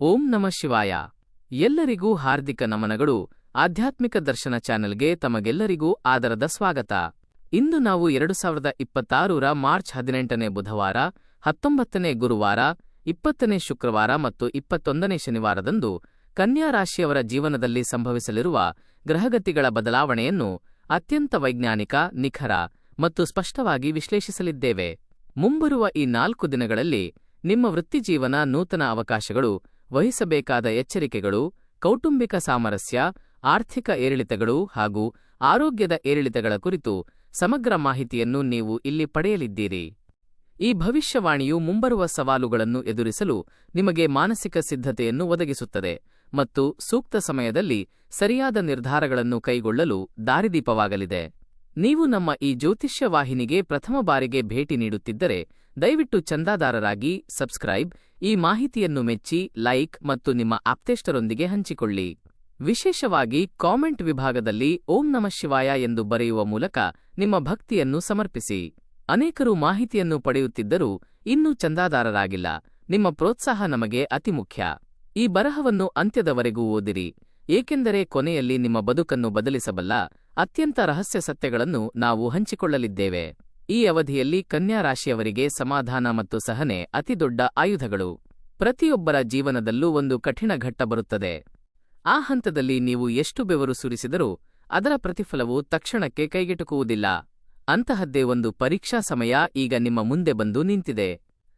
ಓಂ ನಮಃ ಶಿವಾಯ. ಎಲ್ಲರಿಗೂ ಹಾರ್ದಿಕ ನಮನಗಳು. ಆಧ್ಯಾತ್ಮಿಕ ದರ್ಶನ ಚಾನೆಲ್ಗೆ ತಮಗೆಲ್ಲರಿಗೂ ಆದರದ ಸ್ವಾಗತ. ಇಂದು ನಾವು 2026 ಮಾರ್ಚ್ 18ನೇ ಬುಧವಾರ, 19ನೇ ಗುರುವಾರ, 20ನೇ ಶುಕ್ರವಾರ ಮತ್ತು 21ನೇ ಶನಿವಾರದಂದು ಕನ್ಯಾ ರಾಶಿಯವರ ಜೀವನದಲ್ಲಿ ಸಂಭವಿಸಲಿರುವ ಗ್ರಹಗತಿಗಳ ಬದಲಾವಣೆಯನ್ನು ಅತ್ಯಂತ ವೈಜ್ಞಾನಿಕ, ನಿಖರ ಮತ್ತು ಸ್ಪಷ್ಟವಾಗಿ ವಿಶ್ಲೇಷಿಸಲಿದ್ದೇವೆ. ಮುಂಬರುವ ಈ 4 ದಿನಗಳಲ್ಲಿ ನಿಮ್ಮ ವೃತ್ತಿಜೀವನ, ನೂತನ ಅವಕಾಶಗಳು, ವಹಿಸಬೇಕಾದ ಎಚ್ಚರಿಕೆಗಳು, ಕೌಟುಂಬಿಕ ಸಾಮರಸ್ಯ, ಆರ್ಥಿಕ ಏರಿಳಿತಗಳು ಹಾಗೂ ಆರೋಗ್ಯದ ಏರಿಳಿತಗಳ ಕುರಿತು ಸಮಗ್ರ ಮಾಹಿತಿಯನ್ನು ನೀವು ಇಲ್ಲಿ ಪಡೆಯಲಿದ್ದೀರಿ. ಈ ಭವಿಷ್ಯವಾಣಿಯು ಮುಂಬರುವ ಸವಾಲುಗಳನ್ನು ಎದುರಿಸಲು ನಿಮಗೆ ಮಾನಸಿಕ ಸಿದ್ಧತೆಯನ್ನು ಒದಗಿಸುತ್ತದೆ ಮತ್ತು ಸೂಕ್ತ ಸಮಯದಲ್ಲಿ ಸರಿಯಾದ ನಿರ್ಧಾರಗಳನ್ನು ಕೈಗೊಳ್ಳಲು ದಾರಿದೀಪವಾಗಲಿದೆ. ನೀವು ನಮ್ಮ ಈ ಜ್ಯೋತಿಷ್ಯ ವಾಹಿನಿಗೆ ಪ್ರಥಮ ಬಾರಿಗೆ ಭೇಟಿ ನೀಡುತ್ತಿದ್ದರೆ ದಯವಿಟ್ಟು ಚಂದಾದಾರರಾಗಿ ಸಬ್ಸ್ಕ್ರೈಬ್, ಈ ಮಾಹಿತಿಯನ್ನು ಮೆಚ್ಚಿ, ಲೈಕ್ ಮತ್ತು ನಿಮ್ಮ ಆಪ್ತೇಷ್ಟರೊಂದಿಗೆ ಹಂಚಿಕೊಳ್ಳಿ. ವಿಶೇಷವಾಗಿ ಕಾಮೆಂಟ್ ವಿಭಾಗದಲ್ಲಿ ಓಂ ನಮಃ ಶಿವಾಯ ಎಂದು ಬರೆಯುವ ಮೂಲಕ ನಿಮ್ಮ ಭಕ್ತಿಯನ್ನು ಸಮರ್ಪಿಸಿ. ಅನೇಕರು ಮಾಹಿತಿಯನ್ನು ಪಡೆಯುತ್ತಿದ್ದರೂ ಇನ್ನೂ ಚಂದಾದಾರರಾಗಿಲ್ಲ. ನಿಮ್ಮ ಪ್ರೋತ್ಸಾಹ ನಮಗೆ ಅತಿ ಮುಖ್ಯ. ಈ ಬರಹವನ್ನು ಅಂತ್ಯದವರೆಗೂ ಓದಿರಿ, ಏಕೆಂದರೆ ಕೊನೆಯಲ್ಲಿ ನಿಮ್ಮ ಬದುಕನ್ನು ಬದಲಿಸಬಲ್ಲ ಅತ್ಯಂತ ರಹಸ್ಯ ಸತ್ಯಗಳನ್ನು ನಾವು ಹಂಚಿಕೊಳ್ಳಲಿದ್ದೇವೆ. ಈ ಅವಧಿಯಲ್ಲಿ ಕನ್ಯಾ ರಾಶಿಯವರಿಗೆ ಸಮಾಧಾನ ಮತ್ತು ಸಹನೆ ಅತಿದೊಡ್ಡ ಆಯುಧಗಳು. ಪ್ರತಿಯೊಬ್ಬರ ಜೀವನದಲ್ಲೂ ಒಂದು ಕಠಿಣ ಘಟ್ಟ ಬರುತ್ತದೆ. ಆ ಹಂತದಲ್ಲಿ ನೀವು ಎಷ್ಟು ಬೆವರು ಸುರಿಸಿದರೂ ಅದರ ಪ್ರತಿಫಲವು ತಕ್ಷಣಕ್ಕೆ ಕೈಗೆಟುಕುವುದಿಲ್ಲ. ಅಂತಹದ್ದೇ ಒಂದು ಪರೀಕ್ಷಾ ಸಮಯ ಈಗ ನಿಮ್ಮ ಮುಂದೆ ಬಂದು ನಿಂತಿದೆ.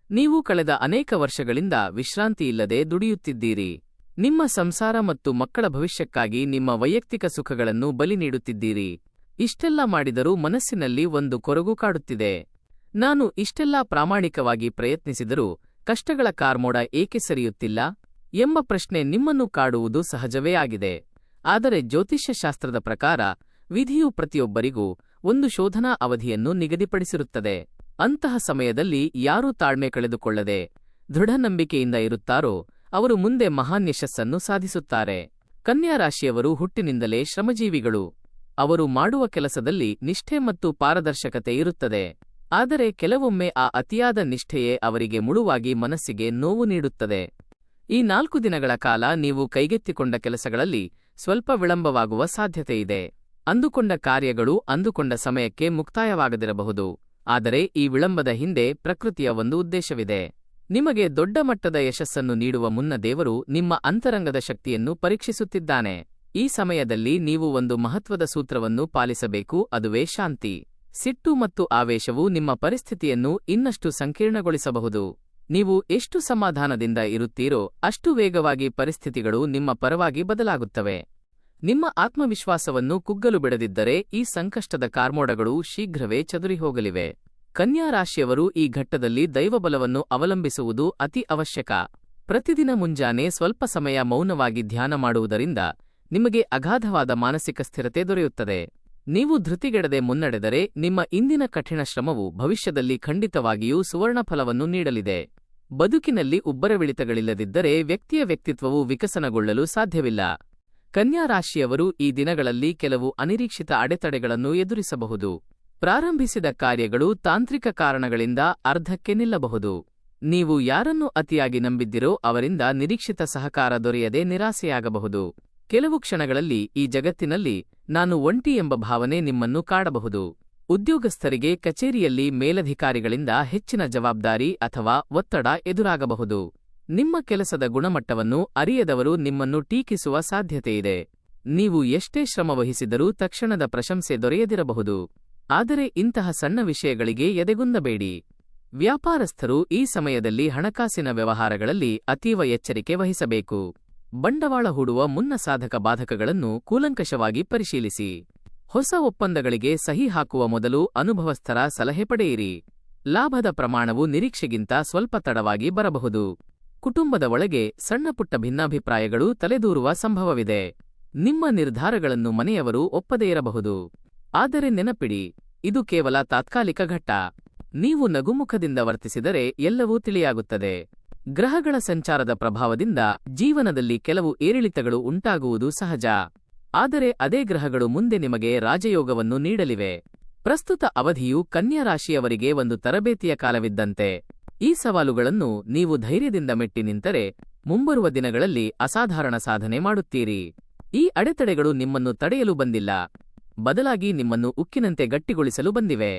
ನೀವು ಕಳೆದ ಅನೇಕ ವರ್ಷಗಳಿಂದ ವಿಶ್ರಾಂತಿಯಿಲ್ಲದೆ ದುಡಿಯುತ್ತಿದ್ದೀರಿ. ನಿಮ್ಮ ಸಂಸಾರ ಮತ್ತು ಮಕ್ಕಳ ಭವಿಷ್ಯಕ್ಕಾಗಿ ನಿಮ್ಮ ವೈಯಕ್ತಿಕ ಸುಖಗಳನ್ನು ಬಲಿ ನೀಡುತ್ತಿದ್ದೀರಿ. ಇಷ್ಟೆಲ್ಲ ಮಾಡಿದರೂ ಮನಸ್ಸಿನಲ್ಲಿ ಒಂದು ಕೊರಗು ಕಾಡುತ್ತಿದೆ. ನಾನು ಇಷ್ಟೆಲ್ಲಾ ಪ್ರಾಮಾಣಿಕವಾಗಿ ಪ್ರಯತ್ನಿಸಿದರೂ ಕಷ್ಟಗಳ ಕಾರ್ಮೋಡ ಏಕೆ ಸರಿಯುತ್ತಿಲ್ಲ ಎಂಬ ಪ್ರಶ್ನೆ ನಿಮ್ಮನ್ನು ಕಾಡುವುದು ಸಹಜವೇ ಆಗಿದೆ. ಆದರೆ ಜ್ಯೋತಿಷ್ಯಶಾಸ್ತ್ರದ ಪ್ರಕಾರ ವಿಧಿಯು ಪ್ರತಿಯೊಬ್ಬರಿಗೂ ಒಂದು ಶೋಧನಾ ಅವಧಿಯನ್ನು ನಿಗದಿಪಡಿಸಿರುತ್ತದೆ. ಅಂತಹ ಸಮಯದಲ್ಲಿ ಯಾರೂ ತಾಳ್ಮೆ ಕಳೆದುಕೊಳ್ಳದೆ ದೃಢನಂಬಿಕೆಯಿಂದ ಇರುತ್ತಾರೋ ಅವರು ಮುಂದೆ ಮಹಾನ್ ಯಶಸ್ಸನ್ನು ಸಾಧಿಸುತ್ತಾರೆ. ಕನ್ಯಾ ರಾಶಿಯವರು ಹುಟ್ಟಿನಿಂದಲೇ ಶ್ರಮಜೀವಿಗಳು. ಅವರು ಮಾಡುವ ಕೆಲಸದಲ್ಲಿ ನಿಷ್ಠೆ ಮತ್ತು ಪಾರದರ್ಶಕತೆ ಇರುತ್ತದೆ. ಆದರೆ ಕೆಲವೊಮ್ಮೆ ಆ ಅತಿಯಾದ ನಿಷ್ಠೆಯೇ ಅವರಿಗೆ ಮುಳುವಾಗಿ ಮನಸ್ಸಿಗೆ ನೋವು ನೀಡುತ್ತದೆ. ಈ 4 ದಿನಗಳ ಕಾಲ ನೀವು ಕೈಗೆತ್ತಿಕೊಂಡ ಕೆಲಸಗಳಲ್ಲಿ ಸ್ವಲ್ಪ ವಿಳಂಬವಾಗುವ ಸಾಧ್ಯತೆಯಿದೆ. ಅಂದುಕೊಂಡ ಕಾರ್ಯಗಳು ಅಂದುಕೊಂಡ ಸಮಯಕ್ಕೆ ಮುಕ್ತಾಯವಾಗದಿರಬಹುದು. ಆದರೆ ಈ ವಿಳಂಬದ ಹಿಂದೆ ಪ್ರಕೃತಿಯ ಒಂದು ಉದ್ದೇಶವಿದೆ. ನಿಮಗೆ ದೊಡ್ಡ ಮಟ್ಟದ ಯಶಸ್ಸನ್ನು ನೀಡುವ ಮುನ್ನ ದೇವರು ನಿಮ್ಮ ಅಂತರಂಗದ ಶಕ್ತಿಯನ್ನು ಪರೀಕ್ಷಿಸುತ್ತಿದ್ದಾನೆ. ಈ ಸಮಯದಲ್ಲಿ ನೀವು ಒಂದು ಮಹತ್ವದ ಸೂತ್ರವನ್ನು ಪಾಲಿಸಬೇಕು, ಅದುವೇ ಶಾಂತಿ. ಸಿಟ್ಟು ಮತ್ತು ಆವೇಶವು ನಿಮ್ಮ ಪರಿಸ್ಥಿತಿಯನ್ನು ಇನ್ನಷ್ಟು ಸಂಕೀರ್ಣಗೊಳಿಸಬಹುದು. ನೀವು ಎಷ್ಟು ಸಮಾಧಾನದಿಂದ ಇರುತ್ತೀರೋ ಅಷ್ಟು ವೇಗವಾಗಿ ಪರಿಸ್ಥಿತಿಗಳು ನಿಮ್ಮ ಪರವಾಗಿ ಬದಲಾಗುತ್ತವೆ. ನಿಮ್ಮ ಆತ್ಮವಿಶ್ವಾಸವನ್ನು ಕುಗ್ಗಲು ಬಿಡದಿದ್ದರೆ ಈ ಸಂಕಷ್ಟದ ಕಾರ್ಮೋಡಗಳು ಶೀಘ್ರವೇ ಚದುರಿಹೋಗಲಿವೆ. ಕನ್ಯಾ ರಾಶಿಯವರು ಈ ಘಟ್ಟದಲ್ಲಿ ದೈವಬಲವನ್ನು ಅವಲಂಬಿಸುವುದು ಅತಿ ಅವಶ್ಯಕ. ಪ್ರತಿದಿನ ಮುಂಜಾನೆ ಸ್ವಲ್ಪ ಸಮಯ ಮೌನವಾಗಿ ಧ್ಯಾನ ಮಾಡುವುದರಿಂದ ನಿಮಗೆ ಅಗಾಧವಾದ ಮಾನಸಿಕ ಸ್ಥಿರತೆ ದೊರೆಯುತ್ತದೆ. ನೀವು ಧೃತಿಗೆಡದೆ ಮುನ್ನಡೆದರೆ ನಿಮ್ಮ ಇಂದಿನ ಕಠಿಣ ಶ್ರಮವು ಭವಿಷ್ಯದಲ್ಲಿ ಖಂಡಿತವಾಗಿಯೂ ಸುವರ್ಣಫಲವನ್ನು ನೀಡಲಿದೆ. ಬದುಕಿನಲ್ಲಿ ಉಬ್ಬರವಿಳಿತಗಳಿಲ್ಲದಿದ್ದರೆ ವ್ಯಕ್ತಿಯ ವ್ಯಕ್ತಿತ್ವವು ವಿಕಸನಗೊಳ್ಳಲು ಸಾಧ್ಯವಿಲ್ಲ. ಕನ್ಯಾ ರಾಶಿಯವರು ಈ ದಿನಗಳಲ್ಲಿ ಕೆಲವು ಅನಿರೀಕ್ಷಿತ ಅಡೆತಡೆಗಳನ್ನು ಎದುರಿಸಬಹುದು. ಪ್ರಾರಂಭಿಸಿದ ಕಾರ್ಯಗಳು ತಾಂತ್ರಿಕ ಕಾರಣಗಳಿಂದ ಅರ್ಧಕ್ಕೆ ನಿಲ್ಲಬಹುದು. ನೀವು ಯಾರನ್ನು ಅತಿಯಾಗಿ ನಂಬಿದ್ದಿರೋ ಅವರಿಂದ ನಿರೀಕ್ಷಿತ ಸಹಕಾರ ದೊರೆಯದೆ ನಿರಾಸೆಯಾಗಬಹುದು. ಕೆಲವು ಕ್ಷಣಗಳಲ್ಲಿ ಈ ಜಗತ್ತಿನಲ್ಲಿ ನಾನು ಒಂಟಿ ಎಂಬ ಭಾವನೆ ನಿಮ್ಮನ್ನು ಕಾಡಬಹುದು. ಉದ್ಯೋಗಸ್ಥರಿಗೆ ಕಚೇರಿಯಲ್ಲಿ ಮೇಲಧಿಕಾರಿಗಳಿಂದ ಹೆಚ್ಚಿನ ಜವಾಬ್ದಾರಿ ಅಥವಾ ಒತ್ತಡ ಎದುರಾಗಬಹುದು. ನಿಮ್ಮ ಕೆಲಸದ ಗುಣಮಟ್ಟವನ್ನು ಅರಿಯದವರು ನಿಮ್ಮನ್ನು ಟೀಕಿಸುವ ಸಾಧ್ಯತೆಯಿದೆ. ನೀವು ಎಷ್ಟೇ ಶ್ರಮವಹಿಸಿದರೂ ತಕ್ಷಣದ ಪ್ರಶಂಸೆ ದೊರೆಯದಿರಬಹುದು. ಆದರೆ ಇಂತಹ ಸಣ್ಣ ವಿಷಯಗಳಿಗೆ ಎದೆಗುಂದಬೇಡಿ. ವ್ಯಾಪಾರಸ್ಥರು ಈ ಸಮಯದಲ್ಲಿ ಹಣಕಾಸಿನ ವ್ಯವಹಾರಗಳಲ್ಲಿ ಅತೀವ ಎಚ್ಚರಿಕೆ ವಹಿಸಬೇಕು. ಬಂಡವಾಳ ಹೂಡುವ ಮುನ್ನ ಸಾಧಕ ಬಾಧಕಗಳನ್ನು ಕೂಲಂಕಷವಾಗಿ ಪರಿಶೀಲಿಸಿ. ಹೊಸ ಒಪ್ಪಂದಗಳಿಗೆ ಸಹಿ ಹಾಕುವ ಮೊದಲು ಅನುಭವಸ್ಥರ ಸಲಹೆ ಪಡೆಯಿರಿ. ಲಾಭದ ಪ್ರಮಾಣವು ನಿರೀಕ್ಷೆಗಿಂತ ಸ್ವಲ್ಪ ತಡವಾಗಿ ಬರಬಹುದು. ಕುಟುಂಬದ ಒಳಗೆ ಸಣ್ಣಪುಟ್ಟ ಭಿನ್ನಾಭಿಪ್ರಾಯಗಳು ತಲೆದೂರುವ ಸಂಭವವಿದೆ. ನಿಮ್ಮ ನಿರ್ಧಾರಗಳನ್ನು ಮನೆಯವರು ಒಪ್ಪದೇ ಇರಬಹುದು. ಆದರೆ ನೆನಪಿಡಿ, ಇದು ಕೇವಲ ತಾತ್ಕಾಲಿಕ ಘಟ್ಟ. ನೀವು ನಗುಮುಖದಿಂದ ವರ್ತಿಸಿದರೆ ಎಲ್ಲವೂ ತಿಳಿಯಾಗುತ್ತದೆ. ಗ್ರಹಗಳ ಸಂಚಾರದ ಪ್ರಭಾವದಿಂದ ಜೀವನದಲ್ಲಿ ಕೆಲವು ಏರಿಳಿತಗಳು ಉಂಟಾಗುವುದು ಸಹಜ. ಆದರೆ ಅದೇ ಗ್ರಹಗಳು ಮುಂದೆ ನಿಮಗೆ ರಾಜಯೋಗವನ್ನು ನೀಡಲಿವೆ. ಪ್ರಸ್ತುತ ಅವಧಿಯು ಕನ್ಯಾ ರಾಶಿಯವರಿಗೆ ಒಂದು ತರಬೇತಿಯ ಕಾಲವಿದ್ದಂತೆ. ಈ ಸವಾಲುಗಳನ್ನು ನೀವು ಧೈರ್ಯದಿಂದ ಮೆಟ್ಟಿ ನಿಂತರೆ ಮುಂಬರುವ ದಿನಗಳಲ್ಲಿ ಅಸಾಧಾರಣ ಸಾಧನೆ ಮಾಡುತ್ತೀರಿ. ಈ ಅಡೆತಡೆಗಳು ನಿಮ್ಮನ್ನು ತಡೆಯಲು ಬಂದಿಲ್ಲ, ಬದಲಾಗಿ ನಿಮ್ಮನ್ನು ಉಕ್ಕಿನಂತೆ ಗಟ್ಟಿಗೊಳಿಸಲು ಬಂದಿವೆ.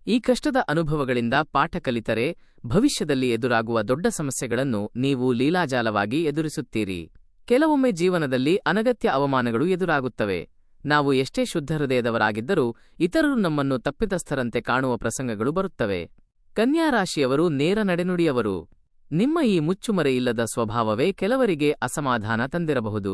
ಈ ಕಷ್ಟದ ಅನುಭವಗಳಿಂದ ಪಾಠ ಕಲಿತರೆ ಭವಿಷ್ಯದಲ್ಲಿ ಎದುರಾಗುವ ದೊಡ್ಡ ಸಮಸ್ಯೆಗಳನ್ನು ನೀವು ಲೀಲಾಜಾಲವಾಗಿ ಎದುರಿಸುತ್ತೀರಿ. ಕೆಲವೊಮ್ಮೆ ಜೀವನದಲ್ಲಿ ಅನಗತ್ಯ ಅವಮಾನಗಳು ಎದುರಾಗುತ್ತವೆ. ನಾವು ಎಷ್ಟೇ ಶುದ್ಧ ಹೃದಯದವರಾಗಿದ್ದರೂ ಇತರರು ನಮ್ಮನ್ನು ತಪ್ಪಿತಸ್ಥರಂತೆ ಕಾಣುವ ಪ್ರಸಂಗಗಳು ಬರುತ್ತವೆ. ಕನ್ಯಾ ರಾಶಿಯವರು ನೇರ ನಡೆನುಡಿಯವರು. ನಿಮ್ಮ ಈ ಮುಚ್ಚುಮರೆಯಿಲ್ಲದ ಸ್ವಭಾವವೇ ಕೆಲವರಿಗೆ ಅಸಮಾಧಾನ ತಂದಿರಬಹುದು.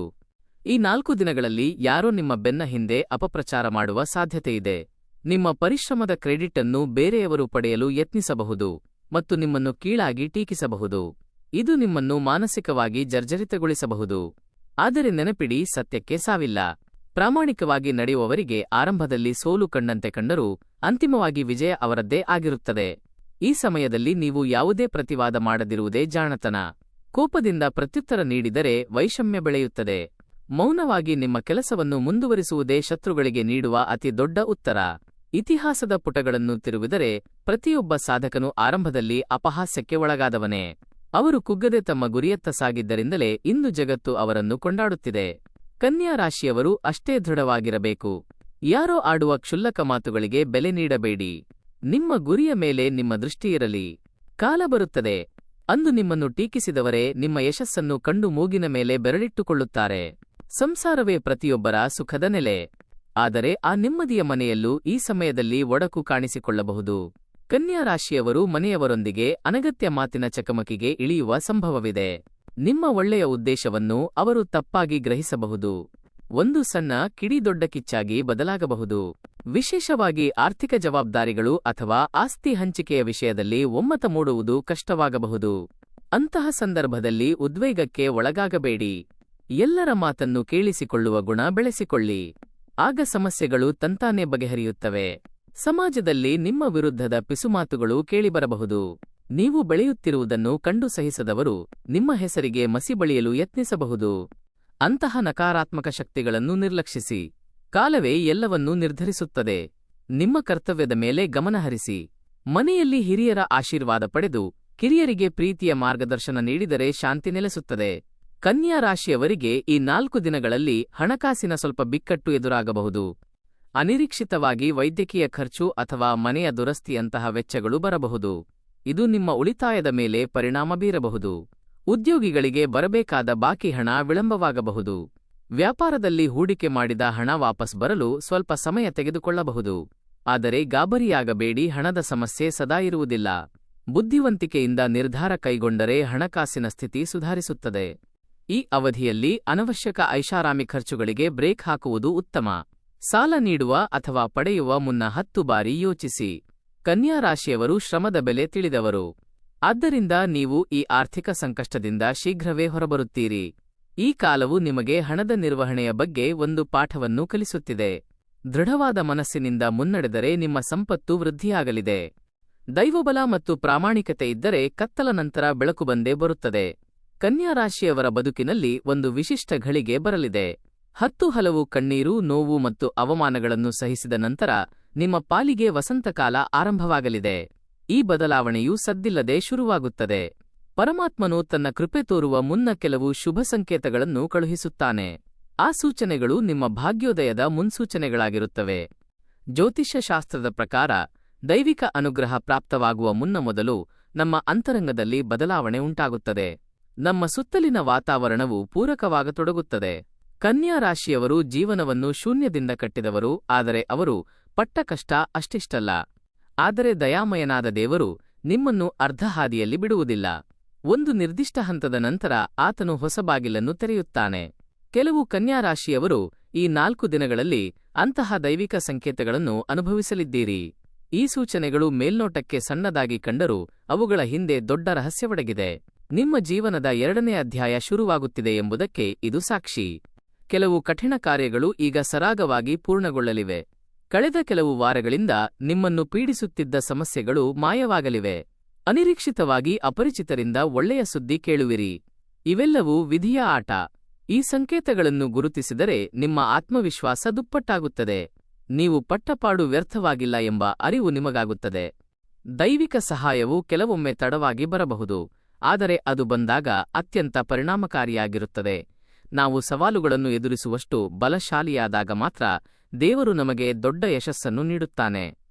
ಈ 4 ದಿನಗಳಲ್ಲಿ ಯಾರೋ ನಿಮ್ಮ ಬೆನ್ನ ಹಿಂದೆ ಅಪಪ್ರಚಾರ ಮಾಡುವ ಸಾಧ್ಯತೆಯಿದೆ. ನಿಮ್ಮ ಪರಿಶ್ರಮದ ಕ್ರೆಡಿಟ್ ಅನ್ನು ಬೇರೆಯವರು ಪಡೆಯಲು ಯತ್ನಿಸಬಹುದು ಮತ್ತು ನಿಮ್ಮನ್ನು ಕೀಳಾಗಿ ಟೀಕಿಸಬಹುದು. ಇದು ನಿಮ್ಮನ್ನು ಮಾನಸಿಕವಾಗಿ ಜರ್ಜರಿತಗೊಳಿಸಬಹುದು. ಆದರೆ ನೆನಪಿಡಿ, ಸತ್ಯಕ್ಕೆ ಸಾವಿಲ್ಲ. ಪ್ರಾಮಾಣಿಕವಾಗಿ ನಡೆಯುವವರಿಗೆ ಆರಂಭದಲ್ಲಿ ಸೋಲು ಕಂಡಂತೆ ಕಂಡರೂ ಅಂತಿಮವಾಗಿ ವಿಜಯ ಅವರದ್ದೇ ಆಗಿರುತ್ತದೆ. ಈ ಸಮಯದಲ್ಲಿ ನೀವು ಯಾವುದೇ ಪ್ರತಿವಾದ ಮಾಡದಿರುವುದೇ ಜಾಣತನ. ಕೋಪದಿಂದ ಪ್ರತ್ಯುತ್ತರ ನೀಡಿದರೆ ವೈಷಮ್ಯ ಬೆಳೆಯುತ್ತದೆ. ಮೌನವಾಗಿ ನಿಮ್ಮ ಕೆಲಸವನ್ನು ಮುಂದುವರಿಸುವುದೇ ಶತ್ರುಗಳಿಗೆ ನೀಡುವ ಅತಿ ದೊಡ್ಡ ಉತ್ತರ. ಇತಿಹಾಸದ ಪುಟಗಳನ್ನು ತಿರುವಿದರೆ ಪ್ರತಿಯೊಬ್ಬ ಸಾಧಕನು ಆರಂಭದಲ್ಲಿ ಅಪಹಾಸ್ಯಕ್ಕೆ ಒಳಗಾದವನೇ. ಅವರು ಕುಗ್ಗದೆ ತಮ್ಮ ಗುರಿಯತ್ತ ಸಾಗಿದ್ದರಿಂದಲೇ ಇಂದು ಜಗತ್ತು ಅವರನ್ನು ಕೊಂಡಾಡುತ್ತಿದೆ. ಕನ್ಯಾ ರಾಶಿಯವರು ಅಷ್ಟೇ ದೃಢವಾಗಿರಬೇಕು. ಯಾರೋ ಆಡುವ ಕ್ಷುಲ್ಲಕ ಮಾತುಗಳಿಗೆ ಬೆಲೆ ನೀಡಬೇಡಿ. ನಿಮ್ಮ ಗುರಿಯ ಮೇಲೆ ನಿಮ್ಮ ದೃಷ್ಟಿಯಿರಲಿ. ಕಾಲ ಬರುತ್ತದೆ, ಅಂದು ನಿಮ್ಮನ್ನು ಟೀಕಿಸಿದವರೇ ನಿಮ್ಮ ಯಶಸ್ಸನ್ನು ಕಂಡು ಮೂಗಿನ ಮೇಲೆ ಬೆರಳಿಟ್ಟುಕೊಳ್ಳುತ್ತಾರೆ. ಸಂಸಾರವೇ ಪ್ರತಿಯೊಬ್ಬರ ಸುಖದ ನೆಲೆ. ಆದರೆ ಆ ನೆಮ್ಮದಿಯ ಮನೆಯಲ್ಲೂ ಈ ಸಮಯದಲ್ಲಿ ಒಡಕು ಕಾಣಿಸಿಕೊಳ್ಳಬಹುದು. ಕನ್ಯಾ ರಾಶಿಯವರು ಮನೆಯವರೊಂದಿಗೆ ಅನಗತ್ಯ ಮಾತಿನ ಚಕಮಕಿಗೆ ಇಳಿಯುವ ಸಂಭವವಿದೆ. ನಿಮ್ಮ ಒಳ್ಳೆಯ ಉದ್ದೇಶವನ್ನು ಅವರು ತಪ್ಪಾಗಿ ಗ್ರಹಿಸಬಹುದು. ಒಂದು ಸಣ್ಣ ಕಿಡಿ ದೊಡ್ಡ ಕಿಚ್ಚಾಗಿ ಬದಲಾಗಬಹುದು. ವಿಶೇಷವಾಗಿ ಆರ್ಥಿಕ ಜವಾಬ್ದಾರಿಗಳು ಅಥವಾ ಆಸ್ತಿ ಹಂಚಿಕೆಯ ವಿಷಯದಲ್ಲಿ ಒಮ್ಮತ ಮೂಡುವುದು ಕಷ್ಟವಾಗಬಹುದು. ಅಂತಹ ಸಂದರ್ಭದಲ್ಲಿ ಉದ್ವೇಗಕ್ಕೆ ಒಳಗಾಗಬೇಡಿ. ಎಲ್ಲರ ಮಾತನ್ನು ಕೇಳಿಸಿಕೊಳ್ಳುವ ಗುಣ ಬೆಳೆಸಿಕೊಳ್ಳಿ. ಆಗ ಸಮಸ್ಯೆಗಳು ತಂತಾನೇ ಬಗೆಹರಿಯುತ್ತವೆ. ಸಮಾಜದಲ್ಲಿ ನಿಮ್ಮ ವಿರುದ್ಧದ ಪಿಸುಮಾತುಗಳು ಕೇಳಿಬರಬಹುದು. ನೀವು ಬೆಳೆಯುತ್ತಿರುವುದನ್ನು ಕಂಡು ಸಹಿಸದವರು ನಿಮ್ಮ ಹೆಸರಿಗೆ ಮಸಿ ಬಳಿಯಲು ಯತ್ನಿಸಬಹುದು. ಅಂತಹ ನಕಾರಾತ್ಮಕ ಶಕ್ತಿಗಳನ್ನು ನಿರ್ಲಕ್ಷಿಸಿ. ಕಾಲವೇ ಎಲ್ಲವನ್ನೂ ನಿರ್ಧರಿಸುತ್ತದೆ. ನಿಮ್ಮ ಕರ್ತವ್ಯದ ಮೇಲೆ ಗಮನಹರಿಸಿ. ಮನೆಯಲ್ಲಿ ಹಿರಿಯರ ಆಶೀರ್ವಾದ ಪಡೆದು ಕಿರಿಯರಿಗೆ ಪ್ರೀತಿಯ ಮಾರ್ಗದರ್ಶನ ನೀಡಿದರೆ ಶಾಂತಿ ನೆಲೆಸುತ್ತದೆ. ಕನ್ಯಾ ರಾಶಿಯವರಿಗೆ ಈ 4 ದಿನಗಳಲ್ಲಿ ಹಣಕಾಸಿನ ಸ್ವಲ್ಪ ಬಿಕ್ಕಟ್ಟು ಎದುರಾಗಬಹುದು. ಅನಿರೀಕ್ಷಿತವಾಗಿ ವೈದ್ಯಕೀಯ ಖರ್ಚು ಅಥವಾ ಮನೆಯ ದುರಸ್ತಿಯಂತಹ ವೆಚ್ಚಗಳು ಬರಬಹುದು. ಇದು ನಿಮ್ಮ ಉಳಿತಾಯದ ಮೇಲೆ ಪರಿಣಾಮ ಬೀರಬಹುದು. ಉದ್ಯೋಗಿಗಳಿಗೆ ಬರಬೇಕಾದ ಬಾಕಿ ಹಣ ವಿಳಂಬವಾಗಬಹುದು. ವ್ಯಾಪಾರದಲ್ಲಿ ಹೂಡಿಕೆ ಮಾಡಿದ ಹಣ ವಾಪಸ್ ಬರಲು ಸ್ವಲ್ಪ ಸಮಯ ತೆಗೆದುಕೊಳ್ಳಬಹುದು. ಆದರೆ ಗಾಬರಿಯಾಗಬೇಡಿ, ಹಣದ ಸಮಸ್ಯೆ ಸದಾ ಇರುವುದಿಲ್ಲ. ಬುದ್ಧಿವಂತಿಕೆಯಿಂದ ನಿರ್ಧಾರ ಕೈಗೊಂಡರೆ ಹಣಕಾಸಿನ ಸ್ಥಿತಿ ಸುಧಾರಿಸುತ್ತದೆ. ಈ ಅವಧಿಯಲ್ಲಿ ಅನವಶ್ಯಕ ಐಷಾರಾಮಿ ಖರ್ಚುಗಳಿಗೆ ಬ್ರೇಕ್ ಹಾಕುವುದು ಉತ್ತಮ. ಸಾಲ ನೀಡುವ ಅಥವಾ ಪಡೆಯುವ ಮುನ್ನ 10 ಬಾರಿ ಯೋಚಿಸಿ. ಕನ್ಯಾ ರಾಶಿಯವರು ಶ್ರಮದ ಬೆಲೆ ತಿಳಿದವರು. ಆದ್ದರಿಂದ ನೀವು ಈ ಆರ್ಥಿಕ ಸಂಕಷ್ಟದಿಂದ ಶೀಘ್ರವೇ ಹೊರಬರುತ್ತೀರಿ. ಈ ಕಾಲವು ನಿಮಗೆ ಹಣದ ನಿರ್ವಹಣೆಯ ಬಗ್ಗೆ ಒಂದು ಪಾಠವನ್ನು ಕಲಿಸುತ್ತಿದೆ. ದೃಢವಾದ ಮನಸ್ಸಿನಿಂದ ಮುನ್ನಡೆದರೆ ನಿಮ್ಮ ಸಂಪತ್ತು ವೃದ್ಧಿಯಾಗಲಿದೆ. ದೈವಬಲ ಮತ್ತು ಪ್ರಾಮಾಣಿಕತೆ ಇದ್ದರೆ ಕತ್ತಲ ನಂತರ ಬೆಳಕು ಬಂದೇ ಬರುತ್ತದೆ. ಕನ್ಯಾ ರಾಶಿಯವರ ಬದುಕಿನಲ್ಲಿ ಒಂದು ವಿಶಿಷ್ಟ ಘಳಿಗೆ ಬರಲಿದೆ. 10 ಹಲವು ಕಣ್ಣೀರು, ನೋವು ಮತ್ತು ಅವಮಾನಗಳನ್ನು ಸಹಿಸಿದ ನಂತರ ನಿಮ್ಮ ಪಾಲಿಗೆ ವಸಂತಕಾಲ ಆರಂಭವಾಗಲಿದೆ. ಈ ಬದಲಾವಣೆಯು ಸದ್ದಿಲ್ಲದೆ ಶುರುವಾಗುತ್ತದೆ. ಪರಮಾತ್ಮನು ತನ್ನ ಕೃಪೆ ತೋರುವ ಮುನ್ನ ಕೆಲವು ಶುಭ ಸಂಕೇತಗಳನ್ನು ಕಳುಹಿಸುತ್ತಾನೆ. ಆ ಸೂಚನೆಗಳು ನಿಮ್ಮ ಭಾಗ್ಯೋದಯದ ಮುನ್ಸೂಚನೆಗಳಾಗಿರುತ್ತವೆ. ಜ್ಯೋತಿಷ್ಯ ಶಾಸ್ತ್ರದ ಪ್ರಕಾರ ದೈವಿಕ ಅನುಗ್ರಹ ಪ್ರಾಪ್ತವಾಗುವ ಮುನ್ನ ಮೊದಲು ನಮ್ಮ ಅಂತರಂಗದಲ್ಲಿ ಬದಲಾವಣೆ ಉಂಟಾಗುತ್ತದೆ. ನಮ್ಮ ಸುತ್ತಲಿನ ವಾತಾವರಣವು ಪೂರಕವಾಗತೊಡಗುತ್ತದೆ. ಕನ್ಯಾ ರಾಶಿಯವರು ಜೀವನವನ್ನು ಶೂನ್ಯದಿಂದ ಕಟ್ಟಿದವರು, ಆದರೆ ಅವರು ಪಟ್ಟ ಕಷ್ಟ ಅಷ್ಟಿಷ್ಟಲ್ಲ. ಆದರೆ ದಯಾಮಯನಾದ ದೇವರು ನಿಮ್ಮನ್ನು ಅರ್ಧ ಹಾದಿಯಲ್ಲಿ ಬಿಡುವುದಿಲ್ಲ. ಒಂದು ನಿರ್ದಿಷ್ಟ ಹಂತದ ನಂತರ ಆತನು ಹೊಸ ಬಾಗಿಲನ್ನು ತೆರೆಯುತ್ತಾನೆ. ಕೆಲವು ಕನ್ಯಾ ರಾಶಿಯವರು ಈ 4 ದಿನಗಳಲ್ಲಿ ಅಂತಹ ದೈವಿಕ ಸಂಕೇತಗಳನ್ನು ಅನುಭವಿಸಲಿದ್ದೀರಿ. ಈ ಸೂಚನೆಗಳು ಮೇಲ್ನೋಟಕ್ಕೆ ಸಣ್ಣದಾಗಿ ಕಂಡರೂ ಅವುಗಳ ಹಿಂದೆ ದೊಡ್ಡ ರಹಸ್ಯವಡಗಿದೆ. ನಿಮ್ಮ ಜೀವನದ 2ನೇ ಅಧ್ಯಾಯ ಶುರುವಾಗುತ್ತಿದೆ ಎಂಬುದಕ್ಕೆ ಇದು ಸಾಕ್ಷಿ. ಕೆಲವು ಕಠಿಣ ಕಾರ್ಯಗಳು ಈಗ ಸರಾಗವಾಗಿ ಪೂರ್ಣಗೊಳ್ಳಲಿವೆ. ಕಳೆದ ಕೆಲವು ವಾರಗಳಿಂದ ನಿಮ್ಮನ್ನು ಪೀಡಿಸುತ್ತಿದ್ದ ಸಮಸ್ಯೆಗಳು ಮಾಯವಾಗಲಿವೆ. ಅನಿರೀಕ್ಷಿತವಾಗಿ ಅಪರಿಚಿತರಿಂದ ಒಳ್ಳೆಯ ಸುದ್ದಿ ಕೇಳುವಿರಿ. ಇವೆಲ್ಲವೂ ವಿಧಿಯ ಆಟ. ಈ ಸಂಕೇತಗಳನ್ನು ಗುರುತಿಸಿದರೆ ನಿಮ್ಮ ಆತ್ಮವಿಶ್ವಾಸ ದುಪ್ಪಟ್ಟಾಗುತ್ತದೆ. ನೀವು ಪಟ್ಟಪಾಡು ವ್ಯರ್ಥವಾಗಿಲ್ಲ ಎಂಬ ಅರಿವು ನಿಮಗಾಗುತ್ತದೆ. ದೈವಿಕ ಸಹಾಯವು ಕೆಲವೊಮ್ಮೆ ತಡವಾಗಿ ಬರಬಹುದು, ಆದರೆ ಅದು ಬಂದಾಗ ಅತ್ಯಂತ ಪರಿಣಾಮಕಾರಿಯಾಗಿರುತ್ತದೆ. ನಾವು ಸವಾಲುಗಳನ್ನು ಎದುರಿಸುವಷ್ಟು ಬಲಶಾಲಿಯಾದಾಗ ಮಾತ್ರ ದೇವರು ನಮಗೆ ದೊಡ್ಡ ಯಶಸ್ಸನ್ನು ನೀಡುತ್ತಾನೆ.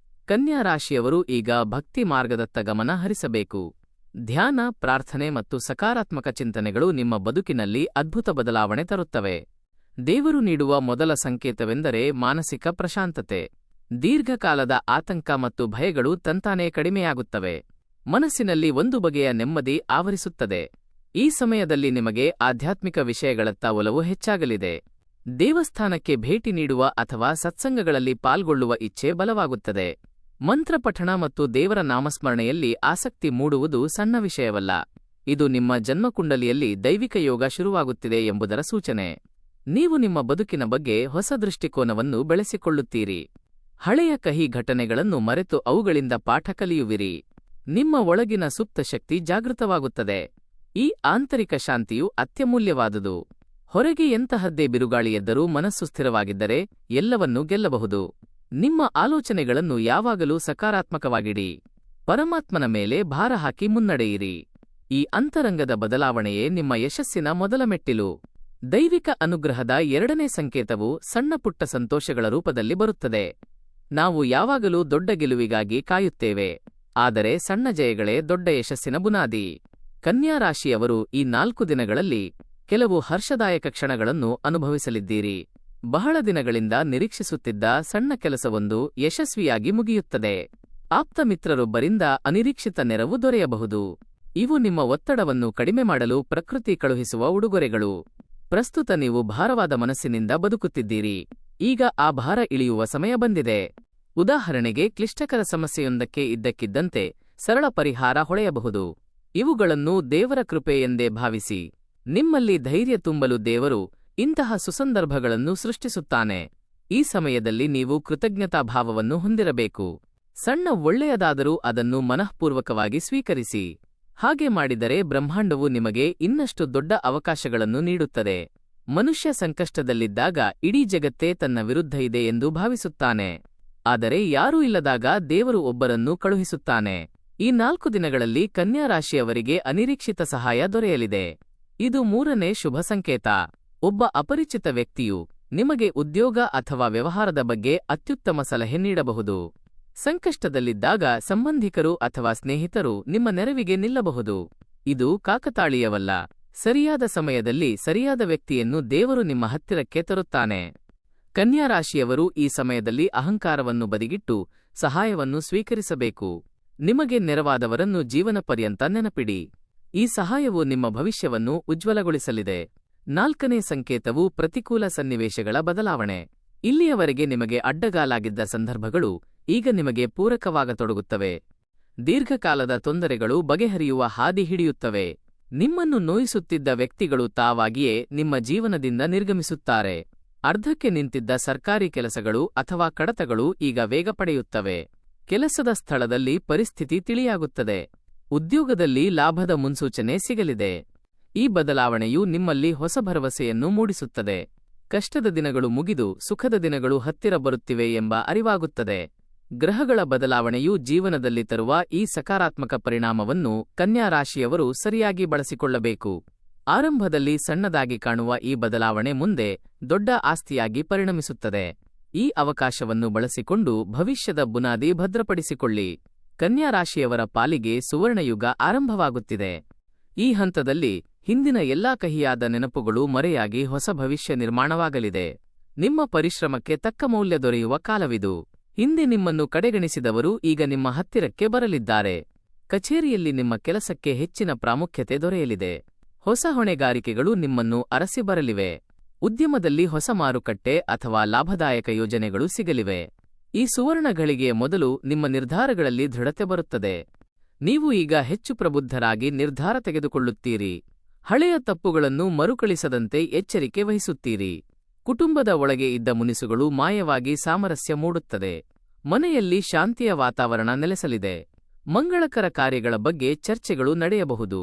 ಕನ್ಯಾ ರಾಶಿಯವರು ಈಗ ಭಕ್ತಿ ಮಾರ್ಗದತ್ತ ಗಮನ ಹರಿಸಬೇಕು. ಧ್ಯಾನ, ಪ್ರಾರ್ಥನೆ ಮತ್ತು ಸಕಾರಾತ್ಮಕ ಚಿಂತನೆಗಳು ನಿಮ್ಮ ಬದುಕಿನಲ್ಲಿ ಅದ್ಭುತ ಬದಲಾವಣೆ ತರುತ್ತವೆ. ದೇವರು ನೀಡುವ ಮೊದಲ ಸಂಕೇತವೆಂದರೆ ಮಾನಸಿಕ ಪ್ರಶಾಂತತೆ. ದೀರ್ಘಕಾಲದ ಆತಂಕ ಮತ್ತು ಭಯಗಳು ತಂತಾನೇ ಕಡಿಮೆಯಾಗುತ್ತವೆ. ಮನಸ್ಸಿನಲ್ಲಿ ಒಂದು ಬಗೆಯ ನೆಮ್ಮದಿ ಆವರಿಸುತ್ತದೆ. ಈ ಸಮಯದಲ್ಲಿ ನಿಮಗೆ ಆಧ್ಯಾತ್ಮಿಕ ವಿಷಯಗಳತ್ತ ಒಲವು ಹೆಚ್ಚಾಗಲಿದೆ. ದೇವಸ್ಥಾನಕ್ಕೆ ಭೇಟಿ ನೀಡುವ ಅಥವಾ ಸತ್ಸಂಗಗಳಲ್ಲಿ ಪಾಲ್ಗೊಳ್ಳುವ ಇಚ್ಛೆ ಬಲವಾಗುತ್ತದೆ. ಮಂತ್ರಪಠಣ ಮತ್ತು ದೇವರ ನಾಮಸ್ಮರಣೆಯಲ್ಲಿ ಆಸಕ್ತಿ ಮೂಡುವುದು ಸಣ್ಣ ವಿಷಯವಲ್ಲ. ಇದು ನಿಮ್ಮ ಜನ್ಮಕುಂಡಲಿಯಲ್ಲಿ ದೈವಿಕ ಯೋಗ ಶುರುವಾಗುತ್ತಿದೆ ಎಂಬುದರ ಸೂಚನೆ. ನೀವು ನಿಮ್ಮ ಬದುಕಿನ ಬಗ್ಗೆ ಹೊಸ ದೃಷ್ಟಿಕೋನವನ್ನು ಬೆಳೆಸಿಕೊಳ್ಳುತ್ತೀರಿ. ಹಳೆಯ ಕಹಿ ಘಟನೆಗಳನ್ನು ಮರೆತು ಅವುಗಳಿಂದ ಪಾಠ ಕಲಿಯುವಿರಿ. ನಿಮ್ಮ ಒಳಗಿನ ಸುಪ್ತ ಶಕ್ತಿ ಜಾಗೃತವಾಗುತ್ತದೆ. ಈ ಆಂತರಿಕ ಶಾಂತಿಯು ಅತ್ಯಮೂಲ್ಯವಾದುದು. ಹೊರಗೆ ಎಂತಹದ್ದೇ ಬಿರುಗಾಳಿ ಎದ್ದರೂ ಮನಸ್ಸು ಸ್ಥಿರವಾಗಿದ್ದರೆ ಎಲ್ಲವನ್ನೂ ಗೆಲ್ಲಬಹುದು. ನಿಮ್ಮ ಆಲೋಚನೆಗಳನ್ನು ಯಾವಾಗಲೂ ಸಕಾರಾತ್ಮಕವಾಗಿಡಿ. ಪರಮಾತ್ಮನ ಮೇಲೆ ಭಾರ ಹಾಕಿ ಮುನ್ನಡೆಯಿರಿ. ಈ ಅಂತರಂಗದ ಬದಲಾವಣೆಯೇ ನಿಮ್ಮ ಯಶಸ್ಸಿನ ಮೊದಲ ಮೆಟ್ಟಿಲು. ದೈವಿಕ ಅನುಗ್ರಹದ ಎರಡನೇ ಸಂಕೇತವು ಸಣ್ಣಪುಟ್ಟ ಸಂತೋಷಗಳ ರೂಪದಲ್ಲಿ ಬರುತ್ತದೆ. ನಾವು ಯಾವಾಗಲೂ ದೊಡ್ಡ ಗೆಲುವಿಗಾಗಿ ಕಾಯುತ್ತೇವೆ, ಆದರೆ ಸಣ್ಣ ಜಯಗಳೇ ದೊಡ್ಡ ಯಶಸ್ಸಿನ ಬುನಾದಿ. ಕನ್ಯಾ ರಾಶಿಯವರು ಈ 4 ದಿನಗಳಲ್ಲಿ ಕೆಲವು ಹರ್ಷದಾಯಕ ಕ್ಷಣಗಳನ್ನು ಅನುಭವಿಸಲಿದ್ದೀರಿ. ಬಹಳ ದಿನಗಳಿಂದ ನಿರೀಕ್ಷಿಸುತ್ತಿದ್ದ ಸಣ್ಣ ಕೆಲಸವೊಂದು ಯಶಸ್ವಿಯಾಗಿ ಮುಗಿಯುತ್ತದೆ. ಆಪ್ತಮಿತ್ರರೊಬ್ಬರಿಂದ ಅನಿರೀಕ್ಷಿತ ನೆರವು ದೊರೆಯಬಹುದು. ಇವು ನಿಮ್ಮ ಒತ್ತಡವನ್ನು ಕಡಿಮೆ ಮಾಡಲು ಪ್ರಕೃತಿ ಕಳುಹಿಸುವ ಉಡುಗೊರೆಗಳು. ಪ್ರಸ್ತುತ ನೀವು ಭಾರವಾದ ಮನಸ್ಸಿನಿಂದ ಬದುಕುತ್ತಿದ್ದೀರಿ. ಈಗ ಆ ಭಾರ ಇಳಿಯುವ ಸಮಯ ಬಂದಿದೆ. ಉದಾಹರಣೆಗೆ, ಕ್ಲಿಷ್ಟಕರ ಸಮಸ್ಯೆಯೊಂದಕ್ಕೆ ಇದ್ದಕ್ಕಿದ್ದಂತೆ ಸರಳ ಪರಿಹಾರ ಹೊಳೆಯಬಹುದು. ಇವುಗಳನ್ನು ದೇವರ ಕೃಪೆ ಎಂದೇ ಭಾವಿಸಿ. ನಿಮ್ಮಲ್ಲಿ ಧೈರ್ಯ ತುಂಬಲು ದೇವರು ಇಂತಹ ಸುಸಂದರ್ಭಗಳನ್ನು ಸೃಷ್ಟಿಸುತ್ತಾನೆ. ಈ ಸಮಯದಲ್ಲಿ ನೀವು ಕೃತಜ್ಞತಾಭಾವವನ್ನು ಹೊಂದಿರಬೇಕು. ಸಣ್ಣ ಒಳ್ಳೆಯದಾದರೂ ಅದನ್ನು ಮನಃಪೂರ್ವಕವಾಗಿ ಸ್ವೀಕರಿಸಿ. ಹಾಗೆ ಮಾಡಿದರೆ ಬ್ರಹ್ಮಾಂಡವು ನಿಮಗೆ ಇನ್ನಷ್ಟು ದೊಡ್ಡ ಅವಕಾಶಗಳನ್ನು ನೀಡುತ್ತದೆ. ಮನುಷ್ಯ ಸಂಕಷ್ಟದಲ್ಲಿದ್ದಾಗ ಇಡೀ ಜಗತ್ತೇ ತನ್ನ ವಿರುದ್ಧ ಇದೆ ಎಂದು ಭಾವಿಸುತ್ತಾನೆ. ಆದರೆ ಯಾರೂ ಇಲ್ಲದಾಗ ದೇವರು ಒಬ್ಬರನ್ನು ಕಳುಹಿಸುತ್ತಾನೆ. ಈ 4 ದಿನಗಳಲ್ಲಿ ಕನ್ಯಾ ರಾಶಿಯವರಿಗೆ ಅನಿರೀಕ್ಷಿತ ಸಹಾಯ ದೊರೆಯಲಿದೆ. ಇದು 3ನೇ ಶುಭ ಸಂಕೇತ. ಒಬ್ಬ ಅಪರಿಚಿತ ವ್ಯಕ್ತಿಯು ನಿಮಗೆ ಉದ್ಯೋಗ ಅಥವಾ ವ್ಯವಹಾರದ ಬಗ್ಗೆ ಅತ್ಯುತ್ತಮ ಸಲಹೆ ನೀಡಬಹುದು. ಸಂಕಷ್ಟದಲ್ಲಿದ್ದಾಗ ಸಂಬಂಧಿಕರು ಅಥವಾ ಸ್ನೇಹಿತರು ನಿಮ್ಮ ನೆರವಿಗೆ ನಿಲ್ಲಬಹುದು. ಇದು ಕಾಕತಾಳೀಯವಲ್ಲ. ಸರಿಯಾದ ಸಮಯದಲ್ಲಿ ಸರಿಯಾದ ವ್ಯಕ್ತಿಯನ್ನು ದೇವರು ನಿಮ್ಮ ಹತ್ತಿರಕ್ಕೆ ತರುತ್ತಾನೆ. ಕನ್ಯಾ ರಾಶಿಯವರು ಈ ಸಮಯದಲ್ಲಿ ಅಹಂಕಾರವನ್ನು ಬದಿಗಿಟ್ಟು ಸಹಾಯವನ್ನು ಸ್ವೀಕರಿಸಬೇಕು. ನಿಮಗೆ ನೆರವಾದವರನ್ನು ಜೀವನ ಪರ್ಯಂತ ನೆನಪಿಡಿ. ಈ ಸಹಾಯವು ನಿಮ್ಮ ಭವಿಷ್ಯವನ್ನು ಉಜ್ವಲಗೊಳಿಸಲಿದೆ. 4ನೇ ಸಂಕೇತವು ಪ್ರತಿಕೂಲ ಸನ್ನಿವೇಶಗಳ ಬದಲಾವಣೆ. ಇಲ್ಲಿಯವರೆಗೆ ನಿಮಗೆ ಅಡ್ಡಗಾಲಾಗಿದ್ದ ಸಂದರ್ಭಗಳು ಈಗ ನಿಮಗೆ ಪೂರಕವಾಗತೊಡಗುತ್ತವೆ. ದೀರ್ಘಕಾಲದ ತೊಂದರೆಗಳು ಬಗೆಹರಿಯುವ ಹಾದಿ ಹಿಡಿಯುತ್ತವೆ. ನಿಮ್ಮನ್ನು ನೋಯಿಸುತ್ತಿದ್ದ ವ್ಯಕ್ತಿಗಳು ತಾವಾಗಿಯೇ ನಿಮ್ಮ ಜೀವನದಿಂದ ನಿರ್ಗಮಿಸುತ್ತಾರೆ. ಅರ್ಧಕ್ಕೆ ನಿಂತಿದ್ದ ಸರ್ಕಾರಿ ಕೆಲಸಗಳು ಅಥವಾ ಕಡತಗಳು ಈಗ ವೇಗ ಪಡೆಯುತ್ತವೆ. ಕೆಲಸದ ಸ್ಥಳದಲ್ಲಿ ಪರಿಸ್ಥಿತಿ ತಿಳಿಯಾಗುತ್ತದೆ. ಉದ್ಯೋಗದಲ್ಲಿ ಲಾಭದ ಮುನ್ಸೂಚನೆ ಸಿಗಲಿದೆ. ಈ ಬದಲಾವಣೆಯು ನಿಮ್ಮಲ್ಲಿ ಹೊಸ ಭರವಸೆಯನ್ನು ಮೂಡಿಸುತ್ತದೆ. ಕಷ್ಟದ ದಿನಗಳು ಮುಗಿದು ಸುಖದ ದಿನಗಳು ಹತ್ತಿರ ಬರುತ್ತಿವೆ ಎಂಬ ಅರಿವಾಗುತ್ತದೆ. ಗ್ರಹಗಳ ಬದಲಾವಣೆಯು ಜೀವನದಲ್ಲಿ ತರುವ ಈ ಸಕಾರಾತ್ಮಕ ಪರಿಣಾಮವನ್ನು ಕನ್ಯಾ ರಾಶಿಯವರು ಸರಿಯಾಗಿ ಬಳಸಿಕೊಳ್ಳಬೇಕು. ಆರಂಭದಲ್ಲಿ ಸಣ್ಣದಾಗಿ ಕಾಣುವ ಈ ಬದಲಾವಣೆ ಮುಂದೆ ದೊಡ್ಡ ಆಸ್ತಿಯಾಗಿ ಪರಿಣಮಿಸುತ್ತದೆ. ಈ ಅವಕಾಶವನ್ನು ಬಳಸಿಕೊಂಡು ಭವಿಷ್ಯದ ಬುನಾದಿ ಭದ್ರಪಡಿಸಿಕೊಳ್ಳಿ. ಕನ್ಯಾ ರಾಶಿಯವರ ಪಾಲಿಗೆ ಸುವರ್ಣಯುಗ ಆರಂಭವಾಗುತ್ತಿದೆ. ಈ ಹಂತದಲ್ಲಿ ಹಿಂದಿನ ಎಲ್ಲಾ ಕಹಿಯಾದ ನೆನಪುಗಳು ಮರೆಯಾಗಿ ಹೊಸ ಭವಿಷ್ಯ ನಿರ್ಮಾಣವಾಗಲಿದೆ. ನಿಮ್ಮ ಪರಿಶ್ರಮಕ್ಕೆ ತಕ್ಕ ಮೌಲ್ಯ ದೊರೆಯುವ ಕಾಲವಿದು. ಹಿಂದೆ ನಿಮ್ಮನ್ನು ಕಡೆಗಣಿಸಿದವರು ಈಗ ನಿಮ್ಮ ಹತ್ತಿರಕ್ಕೆ ಬರಲಿದ್ದಾರೆ. ಕಚೇರಿಯಲ್ಲಿ ನಿಮ್ಮ ಕೆಲಸಕ್ಕೆ ಹೆಚ್ಚಿನ ಪ್ರಾಮುಖ್ಯತೆ ದೊರೆಯಲಿದೆ. ಹೊಸ ಹೊಣೆಗಾರಿಕೆಗಳು ನಿಮ್ಮನ್ನು ಅರಸಿ ಬರಲಿವೆ. ಉದ್ಯಮದಲ್ಲಿ ಹೊಸ ಮಾರುಕಟ್ಟೆ ಅಥವಾ ಲಾಭದಾಯಕ ಯೋಜನೆಗಳು ಸಿಗಲಿವೆ. ಈ ಸುವರ್ಣ ಘಳಿಗೆಯ ಮೊದಲು ನಿಮ್ಮ ನಿರ್ಧಾರಗಳಲ್ಲಿ ದೃಢತೆ ಬರುತ್ತದೆ. ನೀವು ಈಗ ಹೆಚ್ಚು ಪ್ರಬುದ್ಧರಾಗಿ ನಿರ್ಧಾರ ತೆಗೆದುಕೊಳ್ಳುತ್ತೀರಿ. ಹಳೆಯ ತಪ್ಪುಗಳನ್ನು ಮರುಕಳಿಸದಂತೆ ಎಚ್ಚರಿಕೆ ವಹಿಸುತ್ತೀರಿ. ಕುಟುಂಬದ ಒಳಗೆ ಇದ್ದ ಮುನಿಸುಗಳು ಮಾಯವಾಗಿ ಸಾಮರಸ್ಯ ಮೂಡುತ್ತದೆ. ಮನೆಯಲ್ಲಿ ಶಾಂತಿಯ ವಾತಾವರಣ ನೆಲೆಸಲಿದೆ. ಮಂಗಳಕರ ಕಾರ್ಯಗಳ ಬಗ್ಗೆ ಚರ್ಚೆಗಳು ನಡೆಯಬಹುದು.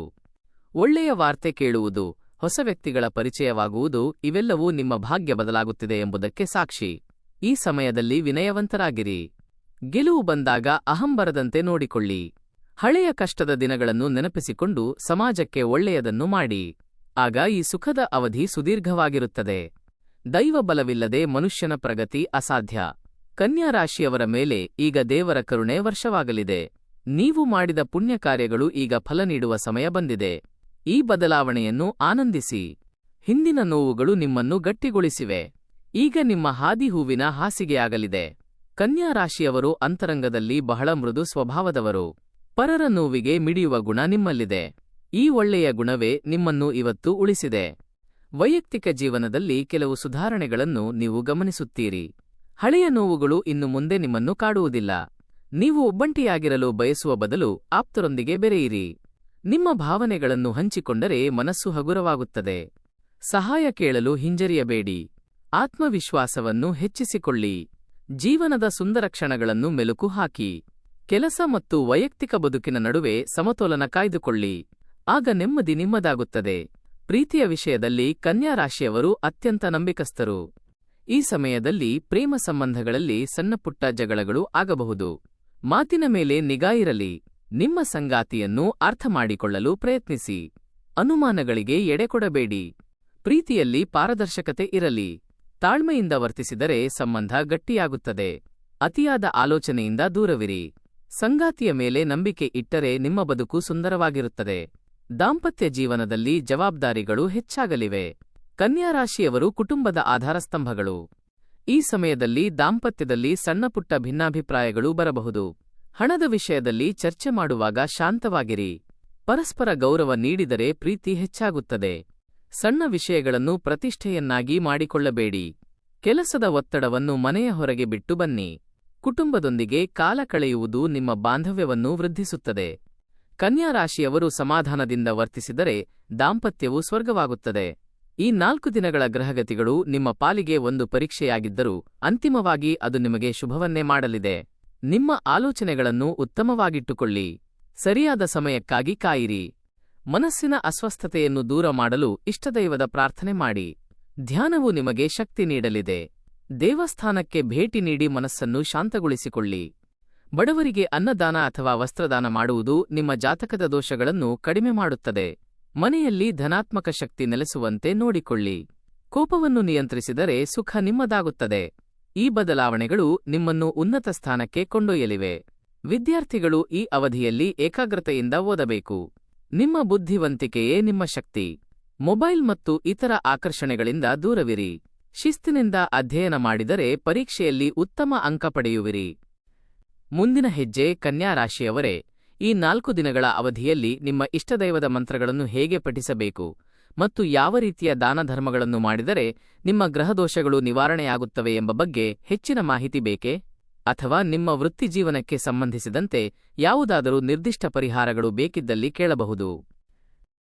ಒಳ್ಳೆಯ ವಾರ್ತೆ ಕೇಳುವುದು, ಹೊಸ ವ್ಯಕ್ತಿಗಳ ಪರಿಚಯವಾಗುವುದು ಇವೆಲ್ಲವೂ ನಿಮ್ಮ ಭಾಗ್ಯ ಬದಲಾಗುತ್ತಿದೆ ಎಂಬುದಕ್ಕೆ ಸಾಕ್ಷಿ. ಈ ಸಮಯದಲ್ಲಿ ವಿನಯವಂತರಾಗಿರಿ. ಗೆಲುವು ಬಂದಾಗ ಅಹಂಬರದಂತೆ ನೋಡಿಕೊಳ್ಳಿ. ಹಳೆಯ ಕಷ್ಟದ ದಿನಗಳನ್ನು ನೆನಪಿಸಿಕೊಂಡು ಸಮಾಜಕ್ಕೆ ಒಳ್ಳೆಯದನ್ನು ಮಾಡಿ. ಆಗ ಈ ಸುಖದ ಅವಧಿ ಸುದೀರ್ಘವಾಗಿರುತ್ತದೆ. ದೈವ ಬಲವಿಲ್ಲದೆ ಮನುಷ್ಯನ ಪ್ರಗತಿ ಅಸಾಧ್ಯ. ಕನ್ಯಾ ರಾಶಿಯವರ ಮೇಲೆ ಈಗ ದೇವರ ಕರುಣೆ ವರ್ಷವಾಗಲಿದೆ. ನೀವು ಮಾಡಿದ ಪುಣ್ಯ ಕಾರ್ಯಗಳು ಈಗ ಫಲ ನೀಡುವ ಸಮಯ ಬಂದಿದೆ. ಈ ಬದಲಾವಣೆಯನ್ನು ಆನಂದಿಸಿ. ಹಿಂದಿನ ನೋವುಗಳು ನಿಮ್ಮನ್ನು ಗಟ್ಟಿಗೊಳಿಸಿವೆ. ಈಗ ನಿಮ್ಮ ಹಾದಿ ಹೂವಿನ ಹಾಸಿಗೆಯಾಗಲಿದೆ. ಕನ್ಯಾ ರಾಶಿಯವರು ಅಂತರಂಗದಲ್ಲಿ ಬಹಳ ಮೃದು ಸ್ವಭಾವದವರು. ಪರರ ನೋವಿಗೆ ಮಿಡಿಯುವ ಗುಣ ನಿಮ್ಮಲ್ಲಿದೆ. ಈ ಒಳ್ಳೆಯ ಗುಣವೇ ನಿಮ್ಮನ್ನು ಇವತ್ತು ಉಳಿಸಿದೆ. ವೈಯಕ್ತಿಕ ಜೀವನದಲ್ಲಿ ಕೆಲವು ಸುಧಾರಣೆಗಳನ್ನು ನೀವು ಗಮನಿಸುತ್ತೀರಿ. ಹಳೆಯ ನೋವುಗಳು ಇನ್ನು ಮುಂದೆ ನಿಮ್ಮನ್ನು ಕಾಡುವುದಿಲ್ಲ. ನೀವು ಒಬ್ಬಂಟಿಯಾಗಿರಲು ಬಯಸುವ ಬದಲು ಆಪ್ತರೊಂದಿಗೆ ಬೆರೆಯಿರಿ. ನಿಮ್ಮ ಭಾವನೆಗಳನ್ನು ಹಂಚಿಕೊಂಡರೆ ಮನಸ್ಸು ಹಗುರವಾಗುತ್ತದೆ. ಸಹಾಯ ಕೇಳಲು ಹಿಂಜರಿಯಬೇಡಿ. ಆತ್ಮವಿಶ್ವಾಸವನ್ನು ಹೆಚ್ಚಿಸಿಕೊಳ್ಳಿ. ಜೀವನದ ಸುಂದರ ಕ್ಷಣಗಳನ್ನು ಮೆಲುಕು ಹಾಕಿ. ಕೆಲಸ ಮತ್ತು ವೈಯಕ್ತಿಕ ಬದುಕಿನ ನಡುವೆ ಸಮತೋಲನ ಕಾಯ್ದುಕೊಳ್ಳಿ. ಆಗ ನೆಮ್ಮದಿ ನಿಮ್ಮದಾಗುತ್ತದೆ. ಪ್ರೀತಿಯ ವಿಷಯದಲ್ಲಿ ಕನ್ಯಾ ರಾಶಿಯವರು ಅತ್ಯಂತ ನಂಬಿಕಸ್ಥರು. ಈ ಸಮಯದಲ್ಲಿ ಪ್ರೇಮ ಸಂಬಂಧಗಳಲ್ಲಿ ಸಣ್ಣಪುಟ್ಟ ಜಗಳಗಳು ಆಗಬಹುದು. ಮಾತಿನ ಮೇಲೆ ನಿಗಾ ಇರಲಿ. ನಿಮ್ಮ ಸಂಗಾತಿಯನ್ನು ಅರ್ಥಮಾಡಿಕೊಳ್ಳಲು ಪ್ರಯತ್ನಿಸಿ. ಅನುಮಾನಗಳಿಗೆ ಎಡೆಕೊಡಬೇಡಿ. ಪ್ರೀತಿಯಲ್ಲಿ ಪಾರದರ್ಶಕತೆ ಇರಲಿ. ತಾಳ್ಮೆಯಿಂದ ವರ್ತಿಸಿದರೆ ಸಂಬಂಧ ಗಟ್ಟಿಯಾಗುತ್ತದೆ. ಅತಿಯಾದ ಆಲೋಚನೆಯಿಂದ ದೂರವಿರಿ. ಸಂಗಾತಿಯ ಮೇಲೆ ನಂಬಿಕೆ ಇಟ್ಟರೆ ನಿಮ್ಮ ಬದುಕು ಸುಂದರವಾಗಿರುತ್ತದೆ. ದಾಂಪತ್ಯ ಜೀವನದಲ್ಲಿ ಜವಾಬ್ದಾರಿಗಳು ಹೆಚ್ಚಾಗಲಿವೆ. ಕನ್ಯಾ ರಾಶಿಯವರು ಕುಟುಂಬದ ಆಧಾರಸ್ತಂಭಗಳು. ಈ ಸಮಯದಲ್ಲಿ ದಾಂಪತ್ಯದಲ್ಲಿ ಸಣ್ಣಪುಟ್ಟ ಭಿನ್ನಾಭಿಪ್ರಾಯಗಳು ಬರಬಹುದು. ಹಣದ ವಿಷಯದಲ್ಲಿ ಚರ್ಚೆ ಮಾಡುವಾಗ ಶಾಂತವಾಗಿರಿ. ಪರಸ್ಪರ ಗೌರವ ನೀಡಿದರೆ ಪ್ರೀತಿ ಹೆಚ್ಚಾಗುತ್ತದೆ. ಸಣ್ಣ ವಿಷಯಗಳನ್ನು ಪ್ರತಿಷ್ಠೆಯನ್ನಾಗಿ ಮಾಡಿಕೊಳ್ಳಬೇಡಿ. ಕೆಲಸದ ಒತ್ತಡವನ್ನು ಮನೆಯ ಹೊರಗೆ ಬಿಟ್ಟು ಬನ್ನಿ. ಕುಟುಂಬದೊಂದಿಗೆ ಕಾಲ ಕಳೆಯುವುದು ನಿಮ್ಮ ಬಾಂಧವ್ಯವನ್ನು ವೃದ್ಧಿಸುತ್ತದೆ. ಕನ್ಯಾ ರಾಶಿಯವರು ಸಮಾಧಾನದಿಂದ ವರ್ತಿಸಿದರೆ ದಾಂಪತ್ಯವು ಸ್ವರ್ಗವಾಗುತ್ತದೆ. ಈ 4 ದಿನಗಳ ಗ್ರಹಗತಿಗಳು ನಿಮ್ಮ ಪಾಲಿಗೆ ಒಂದು ಪರೀಕ್ಷೆಯಾಗಿದ್ದರೂ ಅಂತಿಮವಾಗಿ ಅದು ನಿಮಗೆ ಶುಭವನ್ನೇ ಮಾಡಲಿದೆ. ನಿಮ್ಮ ಆಲೋಚನೆಗಳನ್ನು ಉತ್ತಮವಾಗಿಟ್ಟುಕೊಳ್ಳಿ. ಸರಿಯಾದ ಸಮಯಕ್ಕಾಗಿ ಕಾಯಿರಿ. ಮನಸ್ಸಿನ ಅಸ್ವಸ್ಥತೆಯನ್ನು ದೂರ ಮಾಡಲು ಇಷ್ಟದೈವದ ಪ್ರಾರ್ಥನೆ ಮಾಡಿ. ಧ್ಯಾನವು ನಿಮಗೆ ಶಕ್ತಿ ನೀಡಲಿದೆ. ದೇವಸ್ಥಾನಕ್ಕೆ ಭೇಟಿ ನೀಡಿ ಮನಸ್ಸನ್ನು ಶಾಂತಗೊಳಿಸಿಕೊಳ್ಳಿ. ಬಡವರಿಗೆ ಅನ್ನದಾನ ಅಥವಾ ವಸ್ತ್ರದಾನ ಮಾಡುವುದು ನಿಮ್ಮ ಜಾತಕದ ದೋಷಗಳನ್ನು ಕಡಿಮೆ ಮಾಡುತ್ತದೆ. ಮನೆಯಲ್ಲಿ ಧನಾತ್ಮಕ ಶಕ್ತಿ ನೆಲೆಸುವಂತೆ ನೋಡಿಕೊಳ್ಳಿ. ಕೋಪವನ್ನು ನಿಯಂತ್ರಿಸಿದರೆ ಸುಖ ನಿಮ್ಮದಾಗುತ್ತದೆ. ಈ ಬದಲಾವಣೆಗಳು ನಿಮ್ಮನ್ನು ಉನ್ನತ ಸ್ಥಾನಕ್ಕೆ ಕೊಂಡೊಯ್ಯಲಿವೆ. ವಿದ್ಯಾರ್ಥಿಗಳು ಈ ಅವಧಿಯಲ್ಲಿ ಏಕಾಗ್ರತೆಯಿಂದ ಓದಬೇಕು. ನಿಮ್ಮ ಬುದ್ಧಿವಂತಿಕೆಯೇ ನಿಮ್ಮ ಶಕ್ತಿ. ಮೊಬೈಲ್ ಮತ್ತು ಇತರ ಆಕರ್ಷಣೆಗಳಿಂದ ದೂರವಿರಿ. ಶಿಸ್ತಿನಿಂದ ಅಧ್ಯಯನ ಮಾಡಿದರೆ ಪರೀಕ್ಷೆಯಲ್ಲಿ ಉತ್ತಮ ಅಂಕ ಪಡೆಯುವಿರಿ. ಮುಂದಿನ ಹೆಜ್ಜೆ ಕನ್ಯಾ ರಾಶಿಯವರೇ, ಈ 4 ದಿನಗಳ ಅವಧಿಯಲ್ಲಿ ನಿಮ್ಮ ಇಷ್ಟದೈವದ ಮಂತ್ರಗಳನ್ನು ಹೇಗೆ ಪಠಿಸಬೇಕು ಮತ್ತು ಯಾವ ರೀತಿಯ ದಾನಧರ್ಮಗಳನ್ನು ಮಾಡಿದರೆ ನಿಮ್ಮ ಗ್ರಹದೋಷಗಳು ನಿವಾರಣೆಯಾಗುತ್ತವೆ ಎಂಬ ಬಗ್ಗೆ ಹೆಚ್ಚಿನ ಮಾಹಿತಿ ಬೇಕೇ? ಅಥವಾ ನಿಮ್ಮ ವೃತ್ತಿಜೀವನಕ್ಕೆ ಸಂಬಂಧಿಸಿದಂತೆ ಯಾವುದಾದರೂ ನಿರ್ದಿಷ್ಟ ಪರಿಹಾರಗಳು ಬೇಕಿದ್ದಲ್ಲಿ ಕೇಳಬಹುದು.